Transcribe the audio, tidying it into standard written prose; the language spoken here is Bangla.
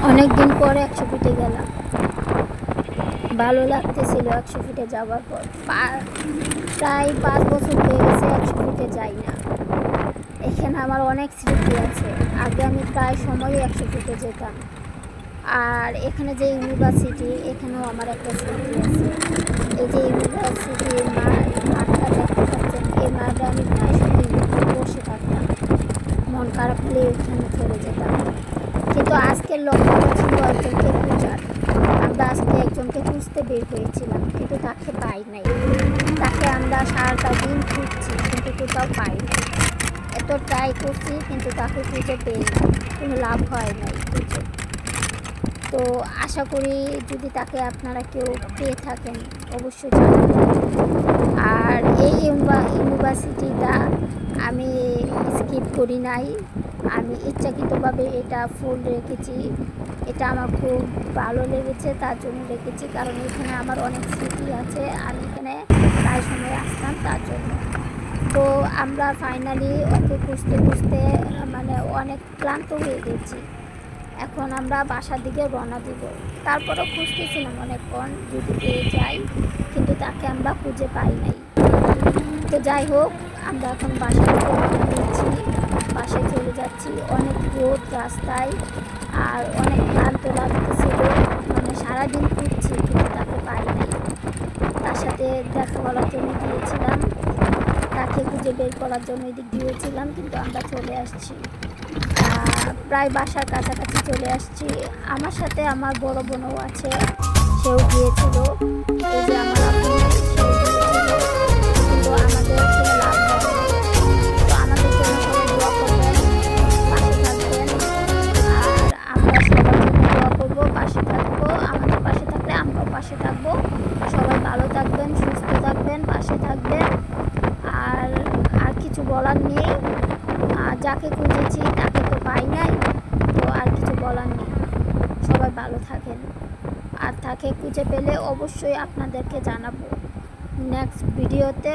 অনেক দিন পরে 100 ফিটে গেলাম। ভালো লাগতেছিল 100 ফিটে যাওয়ার পর। প্রায় 5 বছর হয়ে গেছে 100 ফিটে যাই না। এখানে আমার অনেক স্মৃতি আছে। আগে আমি প্রায় সময়ই 100 ফিটে যেতাম। আর এখানে যে ইউনিভার্সিটি, এখানেও আমার একটা স্মৃতি আছে। এই যে ইউনিভার্সিটির মাঠটা দেখতে পাচ্ছেন, এই মাঠে আমি প্রায় সময় বসে থাকতাম। মন খারাপ হলে এখানে চলে যেতাম। কিন্তু আজকের লক্ষ্যটা ছিল একজনকে খোঁজার। আমরা আজকে একজনকে খুঁজতে বের হয়েছিলাম, কিন্তু তাকে পাই নাই। তাকে আমরা সারাটা দিন খুঁজছি, কিন্তু কোথাও পাই নাই। এত ট্রাই করছি, কিন্তু তাকে খুঁজে পেয়ে নাই, কোনো লাভ হয় নাই খুঁজে। তো আশা করি যদি তাকে আপনারা কেউ পেয়ে থাকেন অবশ্যই জানাবেন। আর এই ইউনিভার্সিটিটা আমি স্কিপ করি নাই, আমি ইচ্ছাকৃতভাবে এটা ফুল রেখেছি। এটা আমার খুব ভালো লেগেছে, তার জন্য রেখেছি, কারণ এখানে আমার অনেক স্মৃতি আছে। আমি এখানে প্রায় সময় আসতাম তার জন্য। তো আমরা ফাইনালি ওকে খুঁজতে খুঁজতে মানে অনেক ক্লান্ত হয়ে গেছি। এখন আমরা বাসার দিকে রওনা দিব। তারপরেও খুঁজতেছিলাম অনেকক্ষণ যদি পেয়ে যাই, কিন্তু তাকে আমরা খুঁজে পাই নাই। তো যাই হোক, আমরা এখন বাসার দিকে রওনা দিচ্ছি, বাসায় চলে যাচ্ছি। অনেক রোদ রাস্তায়, আর অনেক ক্লান্ত লাগতেছিল। মানে সারাদিন খুঁজছি, কিন্তু তাকে পাই নাই। তার সাথে দেখা করার জন্য গিয়েছিলাম, তাকে খুঁজে বের করার জন্য এদিক দিয়েছিলাম, কিন্তু আমরা চলে আসছি। প্রায় বাসার কাছাকাছি চলে আসছি। আমার সাথে আমার বড় বোনও আছে, সেও গিয়েছিল। এই যে আমার আপু, সেও গিয়েছিল, কিন্তু আমাদের কোনো লাভ হয় নাই। তো আমাদের জন্য সবাই দোয়া করবেন, পাশে থাকবেন। আর আমরা সবার জন্য দোয়া করবো, পাশে থাকবো। আমাদের পাশে থাকলে আমরাও পাশে থাকবো। সবাই ভালো থাকবেন, সুস্থ থাকবেন, পাশে থাকবেন। আর আর কিছু বলার নেই। যাকে খুঁজেছি তাকে তো পাই নাই, তো আর কিছু বলার নেই। সবাই ভালো থাকেন। আর তাকে খুঁজে পেলে অবশ্যই আপনাদেরকে জানাবো নেক্সট ভিডিওতে।